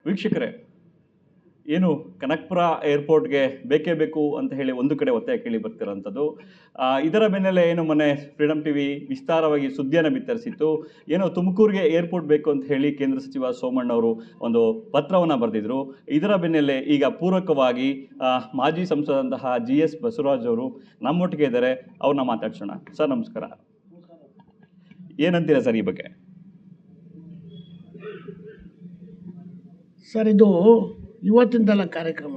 ವೀಕ್ಷಕರೇ, ಏನು ಕನಕಪುರ ಏರ್ಪೋರ್ಟ್ಗೆ ಬೇಕೇ ಬೇಕು ಅಂತ ಹೇಳಿ ಒಂದು ಕಡೆ ಒತ್ತಾಯ ಕೇಳಿ ಬರ್ತಿರೋಂಥದ್ದು. ಇದರ ಬೆನ್ನಲ್ಲೇ ಏನು ಮೊನ್ನೆ ಫ್ರೀಡಮ್ ಟಿವಿ ವಿಸ್ತಾರವಾಗಿ ಸುದ್ದಿಯನ್ನು ಬಿತ್ತರಿಸಿತ್ತು. ಏನೋ ತುಮಕೂರಿಗೆ ಏರ್ಪೋರ್ಟ್ ಬೇಕು ಅಂತ ಹೇಳಿ ಕೇಂದ್ರ ಸಚಿವ ಸೋಮಣ್ಣ ಅವರು ಒಂದು ಪತ್ರವನ್ನು ಬರೆದಿದ್ರು. ಇದರ ಬೆನ್ನಲ್ಲೇ ಈಗ ಪೂರಕವಾಗಿ ಮಾಜಿ ಸಂಸದಂತಹ GS ಬಸವರಾಜ್ ಅವರು ನಮ್ಮೊಟ್ಟಿಗೆ ಇದ್ದಾರೆ. ಅವ್ರನ್ನ ಮಾತಾಡ್ಸೋಣ. ಸರ್ ನಮಸ್ಕಾರ. ಏನಂತೀರಾ ಸರ್ ಈ ಬಗ್ಗೆ? ಸರ್, ಇದು ಇವತ್ತಿಂದಲ್ಲ ಕಾರ್ಯಕ್ರಮ.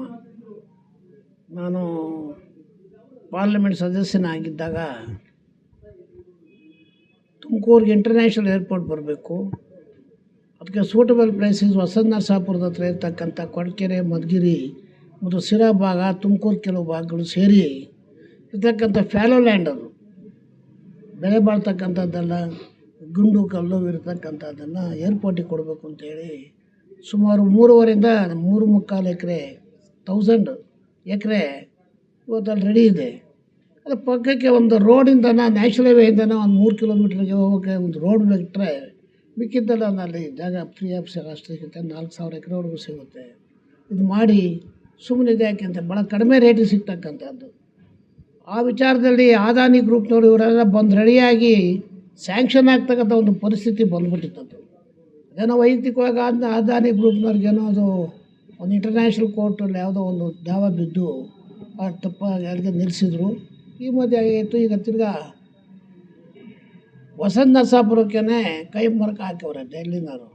ನಾನು ಪಾರ್ಲಿಮೆಂಟ್ ಸದಸ್ಯನಾಗಿದ್ದಾಗ ತುಮಕೂರಿಗೆ ಇಂಟರ್ನ್ಯಾಷನಲ್ ಏರ್ಪೋರ್ಟ್ ಬರಬೇಕು, ಅದಕ್ಕೆ ಸೂಟಬಲ್ ಪ್ಲೇಸಸ್ ಹೊಸ ನರಸಾಪುರದ ಹತ್ರ ಇರ್ತಕ್ಕಂಥ ಕೊಡಕೆರೆ, ಮಧುಗಿರಿ ಮತ್ತು ಸಿರಾ ಭಾಗ, ತುಮಕೂರು ಕೆಲವು ಭಾಗಗಳು ಸೇರಿ ಇರ್ತಕ್ಕಂಥ ಫ್ಯಾಲೋ ಲ್ಯಾಂಡ್, ಅದು ಬೆಲೆ ಬಾಳ್ತಕ್ಕಂಥದ್ದೆಲ್ಲ ಗುಂಡು ಕಲ್ಲು ಇರ್ತಕ್ಕಂಥದ್ದನ್ನು ಏರ್ಪೋರ್ಟಿಗೆ ಕೊಡಬೇಕು ಅಂತೇಳಿ ಸುಮಾರು 3.5 3.25 ಎಕರೆ 1000 ಎಕರೆ ಇವತ್ತಲ್ಲಿ ರೆಡಿ ಇದೆ. ಅದು ಪಕ್ಕಕ್ಕೆ ಒಂದು ರೋಡಿಂದನ ನ್ಯಾಷನಲ್ ಹೈವೇಯಿಂದನ ಒಂದು 3 ಕಿಲೋಮೀಟ್ರಿಗೆ ಹೋಗೋಕ್ಕೆ ಒಂದು ರೋಡ್ ಬಿಟ್ಟರೆ ಮಿಕ್ಕಿದ್ದೆಲ್ಲ ಅಲ್ಲಿ ಜಾಗ ಫ್ರೀ ಆಫ್ ಅಷ್ಟು ಸಿಗುತ್ತೆ. 4000 ಎಕರೆವರೆಗೂ ಸಿಗುತ್ತೆ. ಇದು ಮಾಡಿ ಸುಮ್ಮನಿದೆ ಯಾಕೆ ಅಂತ ಭಾಳ ಕಡಿಮೆ ರೇಟಿಗೆ ಸಿಗ್ತಕ್ಕಂಥದ್ದು. ಆ ವಿಚಾರದಲ್ಲಿ ಅದಾನಿ ಗ್ರೂಪ್ನವರು ಇವರೆಲ್ಲ ಬಂದು ರೆಡಿಯಾಗಿ ಸ್ಯಾಂಕ್ಷನ್ ಆಗ್ತಕ್ಕಂಥ ಒಂದು ಪರಿಸ್ಥಿತಿ ಬಂದ್ಬಿಟ್ಟಿತ್ತು. ಅದೇನೋ ವೈಯಕ್ತಿಕವಾಗಿ ಅದಾನಿ ಗ್ರೂಪ್ನವ್ರಿಗೇನೋ ಅದು ಒಂದು ಇಂಟರ್ನ್ಯಾಷನಲ್ ಕೋರ್ಟಲ್ಲಿ ಯಾವುದೋ ಒಂದು ದಾವ ಬಿದ್ದು ತಪ್ಪಾಗಿ ಅಲ್ಲಿಗೆ ನಿಲ್ಲಿಸಿದ್ರು. ಈ ಮಧ್ಯೆ ಆಗಿತ್ತು. ಈಗ ತಿರ್ಗಾ ಹೊಸ ನರಸಾಪುರಕ್ಕೇ ಕೈ ಮರಕ ಹಾಕಿವ್ರೆ ಡೆಲ್ಲಿನವರು.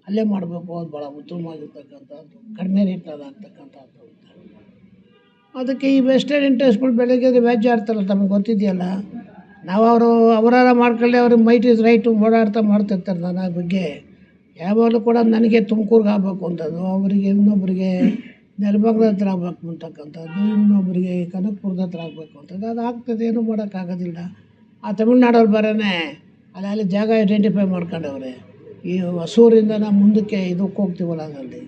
ಅಲ್ಲೇ ಮಾಡಬೇಕು, ಅದು ಭಾಳ ಉತ್ತಮವಾಗಿರ್ತಕ್ಕಂಥದ್ದು, ಕಡಿಮೆ ರೇಟ್ನಲ್ಲಿ ಆಗ್ತಕ್ಕಂಥದ್ದು. ಅದಕ್ಕೆ ಈ ವೆಸ್ಟರ್ನ್ ಇಂಟ್ರೆಸ್ಟ್ಗಳು ಬೆಳಗ್ಗೆ ವ್ಯಾಜ್ಯ ಆಡ್ತಾರಲ್ಲ, ತಮಗೆ ಗೊತ್ತಿದೆಯಲ್ಲ. ನಾವು ಅವರಾರ ಮಾಡ್ಕೊಳ್ಳಿ, ಅವ್ರಿಗೆ ಮೈಟ್ ಇಸ್ ರೈಟು ಓಡಾಡ್ತಾ ಮಾಡ್ತಿರ್ತಾರೆ. ನಾನು ಆ ಬಗ್ಗೆ ಯಾವಾಗಲೂ ಕೂಡ ನನಗೆ ತುಮಕೂರಿಗೆ ಆಗಬೇಕು ಅಂತದ್ದು, ಅವರಿಗೆ ಇನ್ನೊಬ್ಬರಿಗೆ ನೆಲಮಂಗಲ ಹತ್ರ ಆಗಬೇಕು ಅಂತಕ್ಕಂಥದ್ದು, ಇನ್ನೊಬ್ಬರಿಗೆ ಕನಕಪುರದ ಹತ್ರ ಆಗಬೇಕು ಅಂತದ್ದು. ಅದು ಆಗ್ತದೆ, ಏನೂ ಮಾಡೋಕ್ಕಾಗೋದಿಲ್ಲ. ಆ ತಮಿಳ್ನಾಡವ್ರು ಬರೋನೇ ಅಲ್ಲಿ ಜಾಗ ಐಡೆಂಟಿಫೈ ಮಾಡ್ಕೊಂಡವ್ರೆ. ಈ ಹೊಸೂರಿಂದ ಮುಂದಕ್ಕೆ ಇದಕ್ಕೆ ಹೋಗ್ತೀವಲ್ಲ, ಅದರಲ್ಲಿ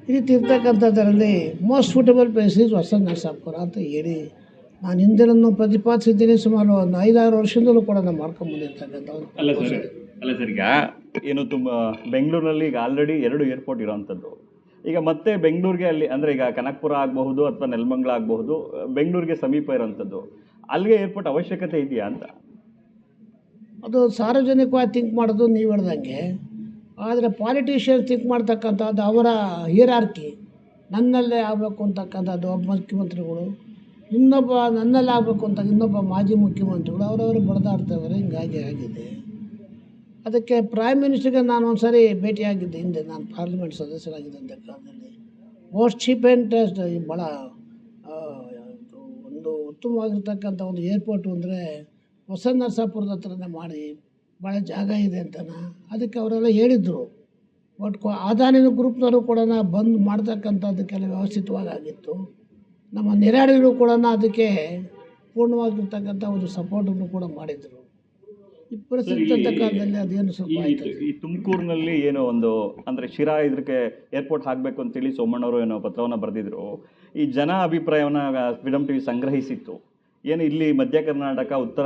ಈ ರೀತಿ ಇರ್ತಕ್ಕಂಥದ್ರಲ್ಲಿ ಮೋಸ್ಟ್ ಸೂಟಬಲ್ ಪ್ಲೇಸಸ್ ಹೊಸ ನರಸಾಪುರ ಅಂತ ಹೇಳಿ ನಾನು ಹಿಂದಿನೂ ಪ್ರತಿಪಾದಿಸಿದ್ದೀನಿ. ಸುಮಾರು ಒಂದು 5-6 ವರ್ಷದಿಂದಲೂ ಕೂಡ ನಾನು ಮಾಡ್ಕೊಂಡ್ಬಂದಿರ್ತಕ್ಕಂಥ. ಅಲ್ಲ ಸರ್, ಈಗ ಏನು ಬೆಂಗಳೂರಲ್ಲಿ ಈಗ ಆಲ್ರೆಡಿ 2 ಏರ್ಪೋರ್ಟ್ ಇರೋವಂಥದ್ದು. ಈಗ ಮತ್ತೆ ಬೆಂಗಳೂರಿಗೆ ಅಲ್ಲಿ ಅಂದರೆ ಈಗ ಕನಕಪುರ ಆಗಬಹುದು ಅಥವಾ ನೆಲಮಂಗಲ ಆಗಬಹುದು, ಬೆಂಗಳೂರಿಗೆ ಸಮೀಪ ಇರೋವಂಥದ್ದು, ಅಲ್ಲಿಗೆ ಏರ್ಪೋರ್ಟ್ ಅವಶ್ಯಕತೆ ಇದೆಯಾ ಅಂತ? ಅದು ಸಾರ್ವಜನಿಕವಾಗಿ ಥಿಂಕ್ ಮಾಡೋದು ನೀವು ಹೇಳ್ದಂಗೆ. ಆದರೆ ಪಾಲಿಟಿಷಿಯನ್ ಥಿಂಕ್ ಮಾಡ್ತಕ್ಕಂಥದ್ದು ಅವರ ಹೀರಾರ್ಕಿ, ನನ್ನಲ್ಲೇ ಆಗಬೇಕು ಅಂತಕ್ಕಂಥದ್ದು. ಒಬ್ಬ ಮುಖ್ಯಮಂತ್ರಿಗಳು ಇನ್ನೊಬ್ಬ ನನ್ನಲ್ಲೇ ಆಗಬೇಕು ಅಂತ ಇನ್ನೊಬ್ಬ ಮಾಜಿ ಮುಖ್ಯಮಂತ್ರಿಗಳು ಅವರವರು ಬಡ್ದಾಡ್ತವ್ರೆ. ಹಿಂಗಾಗಿ ಆಗಿದೆ. ಅದಕ್ಕೆ ಪ್ರೈಮ್ ಮಿನಿಸ್ಟರ್ಗೆ ನಾನು ಒಂದು ಸಾರಿ ಭೇಟಿಯಾಗಿದ್ದೆ ಹಿಂದೆ, ನಾನು ಪಾರ್ಲಿಮೆಂಟ್ ಸದಸ್ಯರಾಗಿದ್ದಂಥ ಕಾಲದಲ್ಲಿ. ಮೋಸ್ಟ್ ಚೀಪ್ ಆ್ಯಂಡ್ ಟೆಸ್ಟ್ ಭಾಳ ಒಂದು ಉತ್ತಮವಾಗಿರ್ತಕ್ಕಂಥ ಒಂದು ಏರ್ಪೋರ್ಟು ಅಂದರೆ ಹೊಸ ನರಸಾಪುರದ ಹತ್ರನೇ ಮಾಡಿ, ಭಾಳ ಜಾಗ ಇದೆ ಅಂತನ. ಅದಕ್ಕೆ ಅವರೆಲ್ಲ ಹೇಳಿದರು. ಬಟ್ ಅದಾನಿ ಗ್ರೂಪ್ನವರು ಕೂಡ ಬಂದು ಮಾಡ್ತಕ್ಕಂಥದ್ದಕ್ಕೆಲ್ಲ ವ್ಯವಸ್ಥಿತವಾಗಿ ಆಗಿತ್ತು. ನಮ್ಮ ನಿರಾಳಿಗಳು ಕೂಡ ಅದಕ್ಕೆ ಪೂರ್ಣವಾಗಿರ್ತಕ್ಕಂಥ ಒಂದು ಸಪೋರ್ಟನ್ನು ಕೂಡ ಮಾಡಿದರು. ಈ ಪರಿಸ್ಥಿತಿ ಕಾಲದಲ್ಲಿ ಅದೇನು ಸ್ವಲ್ಪ ಆಯಿತು. ಈ ತುಮಕೂರಿನಲ್ಲಿ ಏನೋ ಒಂದು ಅಂದರೆ ಶಿರಾ ಇದಕ್ಕೆ ಏರ್ಪೋರ್ಟ್ ಆಗಬೇಕು ಅಂತೇಳಿ ಸೋಮಣ್ಣವರು ಏನೋ ಪತ್ರವನ್ನು ಬರೆದಿದ್ರು. ಈ ಜನ ಅಭಿಪ್ರಾಯವನ್ನು ಫ್ರೀಡಮ್ ಟಿವಿ ಸಂಗ್ರಹಿಸಿತ್ತು. ಏನು ಇಲ್ಲಿ ಮಧ್ಯ ಕರ್ನಾಟಕ, ಉತ್ತರ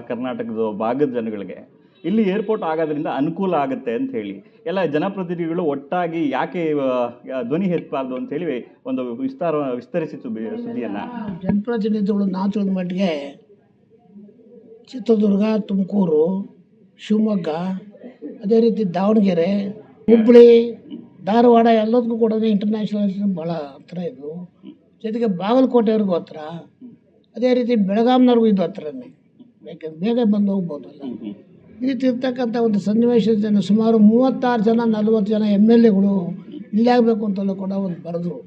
ಕರ್ನಾಟಕದ ಭಾಗದ ಜನಗಳಿಗೆ ಇಲ್ಲಿ ಏರ್ಪೋರ್ಟ್ ಆಗೋದ್ರಿಂದ ಅನುಕೂಲ ಆಗುತ್ತೆ ಅಂತ ಹೇಳಿ ಎಲ್ಲ ಜನಪ್ರತಿನಿಧಿಗಳು ಒಟ್ಟಾಗಿ ಯಾಕೆ ಧ್ವನಿ ಎತ್ತಬಾರ್ದು ಅಂತೇಳಿ ಒಂದು ವಿಸ್ತರಿಸಿತ್ತು ಸುದ್ದಿಯನ್ನು. ಜನಪ್ರತಿನಿಧಿಗಳು ನಾವು ತಿಳಿದ ಮಟ್ಟಿಗೆ ಚಿತ್ರದುರ್ಗ, ತುಮಕೂರು, ಶಿವಮೊಗ್ಗ, ಅದೇ ರೀತಿ ದಾವಣಗೆರೆ, ಹುಬ್ಬಳ್ಳಿ, ಧಾರವಾಡ ಎಲ್ಲದಕ್ಕೂ ಕೂಡ ಇಂಟರ್ನ್ಯಾಷನಲ್ ಭಾಳ ಹತ್ರ ಇದು. ಜೊತೆಗೆ ಬಾಗಲಕೋಟೆಯವ್ರಿಗೂ ಹತ್ರ, ಅದೇ ರೀತಿ ಬೆಳಗಾಂನವ್ರಿಗೂ ಇದು ಹತ್ರನೇ. ಯಾಕೆಂದ್ರೆ ಬೇಗ ಬಂದು ಹೋಗ್ಬೋದಲ್ಲ. ಈ ರೀತಿ ಇರ್ತಕ್ಕಂಥ ಒಂದು ಸನ್ನಿವೇಶದಿಂದ ಸುಮಾರು 36 ಜನ 40 ಜನ MLAಗಳು ಇಲ್ಲೇ ಆಗಬೇಕು ಅಂತೆಲ್ಲ ಕೂಡ ಒಂದು ಬರೆದ್ರು.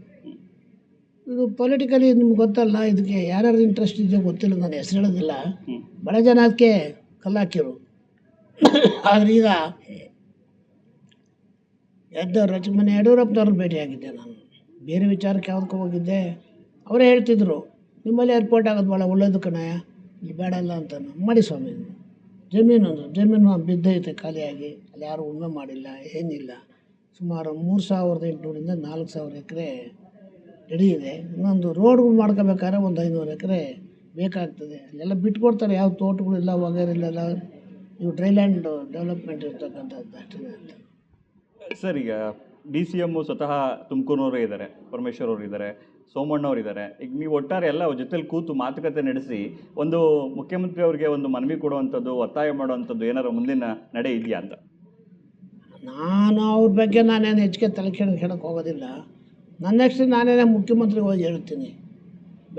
ಇದು ಪೊಲಿಟಿಕಲಿ ನಿಮ್ಗೆ ಗೊತ್ತಲ್ಲ, ಇದಕ್ಕೆ ಯಾರ್ಯಾರು ಇಂಟ್ರೆಸ್ಟ್ ಇದೆಯೋ ಗೊತ್ತಿಲ್ಲ, ನಾನು ಹೆಸರು ಹೇಳೋದಿಲ್ಲ. ಭಾಳ ಜನ ಅದಕ್ಕೆ ಕಲ್ಲಾಕಿರು. ಆದರೆ ಈಗ ಮೊನ್ನೆ ಯಡಿಯೂರಪ್ಪನವ್ರನ್ನ ಭೇಟಿಯಾಗಿದ್ದೆ ನಾನು. ಬೇರೆ ವಿಚಾರಕ್ಕೆ ಯಾವುದಕ್ಕೂ ಹೋಗಿದ್ದೆ. ಅವರೇ ಹೇಳ್ತಿದ್ರು, ನಿಮ್ಮಲ್ಲಿ ಏರ್ಪೋರ್ಟ್ ಆಗೋದು ಭಾಳ ಒಳ್ಳೇದು ಕಣಯ್ಯ, ಇಲ್ಲಿ ಬೇಡಲ್ಲ ಅಂತ. ಮಾಡಿ ಸ್ವಾಮಿ, ಜಮೀನು ಬಿದ್ದೈತೆ ಖಾಲಿಯಾಗಿ, ಅಲ್ಲಿ ಯಾರು ಉಳುಮೆ ಮಾಡಿಲ್ಲ, ಏನಿಲ್ಲ. ಸುಮಾರು 3800ರಿಂದ 4000 ಎಕರೆ ರೆಡಿ ಇದೆ. ಇನ್ನೊಂದು ರೋಡ್ಗಳು ಮಾಡ್ಕೋಬೇಕಾದ್ರೆ ಒಂದು 500 ಎಕರೆ ಬೇಕಾಗ್ತದೆ. ಅಲ್ಲೆಲ್ಲ ಬಿಟ್ಕೊಡ್ತಾರೆ, ಯಾವ ತೋಟಗಳಿಲ್ಲ, ವಗೇರಿಲ್ಲ. ಇವು ಡ್ರೈಲ್ಯಾಂಡ್ ಡೆವಲಪ್ಮೆಂಟ್ ಇರ್ತಕ್ಕಂಥದ್ದು ಅಷ್ಟೇ ಅಂತ. ಸರ್, ಈಗ DCM ಸ್ವತಃ ತುಮಕೂರಿನವರೇ ಇದ್ದಾರೆ, ಪರಮೇಶ್ವರ್ ಅವರು ಇದ್ದಾರೆ, ಸೋಮಣ್ಣವ್ರು ಇದ್ದಾರೆ. ಈಗ ನೀವು ಒಟ್ಟಾರೆ ಎಲ್ಲ ಜೊತೆಲಿ ಕೂತು ಮಾತುಕತೆ ನಡೆಸಿ ಒಂದು ಮುಖ್ಯಮಂತ್ರಿ ಅವರಿಗೆ ಒಂದು ಮನವಿ ಕೊಡುವಂಥದ್ದು, ಒತ್ತಾಯ ಮಾಡುವಂಥದ್ದು ಏನಾರು ಮುಂದಿನ ನಡೆ ಇದೆಯಾ ಅಂತ? ನಾನು ಅವ್ರ ಬಗ್ಗೆ ನಾನೇನು ಹೆಚ್ಚಿಗೆ ತಲೆ ಕೆಡಕ್ಕೆ ಹೋಗೋದಿಲ್ಲ. ನನ್ನ ನೆಕ್ಸ್ಟ್ ನಾನೇನೇ ಮುಖ್ಯಮಂತ್ರಿಗೆ ಹೋಗಿ ಹೇಳ್ತೀನಿ,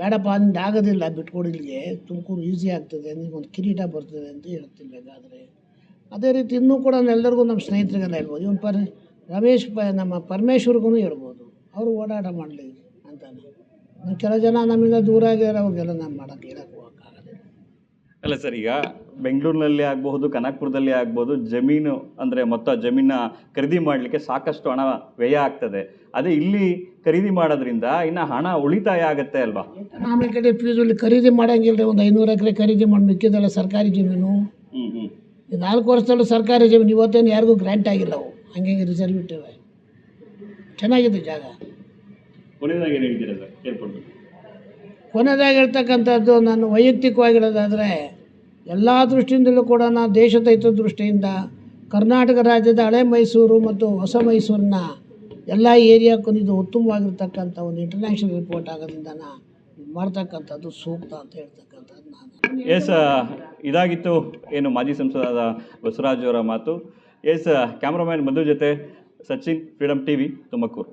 ಬೇಡಪ್ಪ ನಿಂದು ಆಗೋದಿಲ್ಲ, ಬಿಟ್ಕೊಡಿ, ಇಲ್ಲಿಗೆ ತುಮಕೂರು ಈಸಿ ಆಗ್ತದೆ, ನಿಮಗೊಂದು ಕಿರೀಟ ಬರ್ತದೆ ಅಂತ ಹೇಳ್ತೀನಿ. ಬೇಕಾದರೆ ಅದೇ ರೀತಿ ಇನ್ನೂ ಕೂಡ ಎಲ್ಲರಿಗೂ ನಮ್ಮ ಸ್ನೇಹಿತರಿಗೆಲ್ಲ ಹೇಳ್ಬೋದು. ಇವನು ನಮ್ಮ ಪರಮೇಶ್ವರ್ಗೂ ಹೇಳ್ಬೋದು, ಅವರು ಓಡಾಟ ಮಾಡಲಿ ಅಂತಾನೆ. ಕೆಲವು ಜನ ನಮ್ಮಿಂದ ದೂರ ಆಗಿದ್ದಾರೆ, ಅವ್ರಿಗೆಲ್ಲ ನಾನು ಮಾಡೋಕ್ಕೆ ಹೋಗೋಕ್ಕಾಗಲ್ಲ. ಅಲ್ಲ ಸರ್, ಈಗ ಬೆಂಗಳೂರಿನಲ್ಲಿ ಆಗಬಹುದು, ಕನಕಪುರದಲ್ಲಿ ಆಗ್ಬೋದು, ಜಮೀನು ಅಂದರೆ ಮೊತ್ತ ಜಮೀನ ಖರೀದಿ ಮಾಡಲಿಕ್ಕೆ ಸಾಕಷ್ಟು ಹಣ ವ್ಯಯ ಆಗ್ತದೆ. ಅದೇ ಇಲ್ಲಿ ಖರೀದಿ ಮಾಡೋದ್ರಿಂದ ಇನ್ನು ಹಣ ಉಳಿತಾಯ ಆಗುತ್ತೆ ಅಲ್ವಾ? ಆಮೇಲೆ ಕಡೆ ಫೀಸಲ್ಲಿ ಖರೀದಿ ಮಾಡೋಂಗಿಲ್ಲ. ಒಂದು 500 ಎಕರೆ ಖರೀದಿ ಮಾಡಿ ಮಿಕ್ಕಿದೆಲ್ಲ ಸರ್ಕಾರಿ ಜಮೀನು. ಈ 4 ವರ್ಷದಲ್ಲೂ ಸರ್ಕಾರಿ ಜಮೀನು ಇವತ್ತೇನು ಯಾರಿಗೂ ಗ್ರ್ಯಾಂಟ್ ಆಗಿಲ್ಲ. ಅವು ಹಂಗೆ ರಿಸರ್ವ್ ಇಟ್ಟಿವೆ. ಚೆನ್ನಾಗಿದೆ ಜಾಗ. ಕೊನೆಯದಾಗಿ ಏನು ಹೇಳ್ತೀರಾ ಸರ್, ಕೇಳ್ಕೊಳ್ಬೇಕು? ಕೊನೆಯದಾಗಿ ಹೇಳ್ತಕ್ಕಂಥದ್ದು, ನಾನು ವೈಯಕ್ತಿಕವಾಗಿ ಹೇಳೋದಾದರೆ, ಎಲ್ಲ ದೃಷ್ಟಿಯಿಂದಲೂ ಕೂಡ ನಾನು ದೇಶದ ಹಿತ ದೃಷ್ಟಿಯಿಂದ ಕರ್ನಾಟಕ ರಾಜ್ಯದ ಹಳೆ ಮೈಸೂರು ಮತ್ತು ಹೊಸ ಮೈಸೂರಿನ ಎಲ್ಲ ಏರಿಯಾಕ್ಕೂ ಇದು ಉತ್ತಮವಾಗಿರ್ತಕ್ಕಂಥ ಒಂದು ಇಂಟರ್ನ್ಯಾಷನಲ್ ರಿಪೋರ್ಟ್ ಆಗೋದ್ರಿಂದ ಮಾಡ್ತಕ್ಕಂಥದ್ದು ಸೂಕ್ತ ಅಂತ ಹೇಳ್ತಕ್ಕಂಥದ್ದು ನಾನು. ಎಸ್, ಇದಾಗಿತ್ತು ಏನು ಮಾಜಿ ಸಂಸದರಾದ ಬಸವರಾಜ್ ಅವರ ಮಾತು. ಎಸ್, ಕ್ಯಾಮ್ರಾಮ್ಯಾನ್ ಮಧು ಜೊತೆ ಸಚಿನ್, ಫ್ರೀಡಮ್ ಟಿವಿ, ತುಮಕೂರು.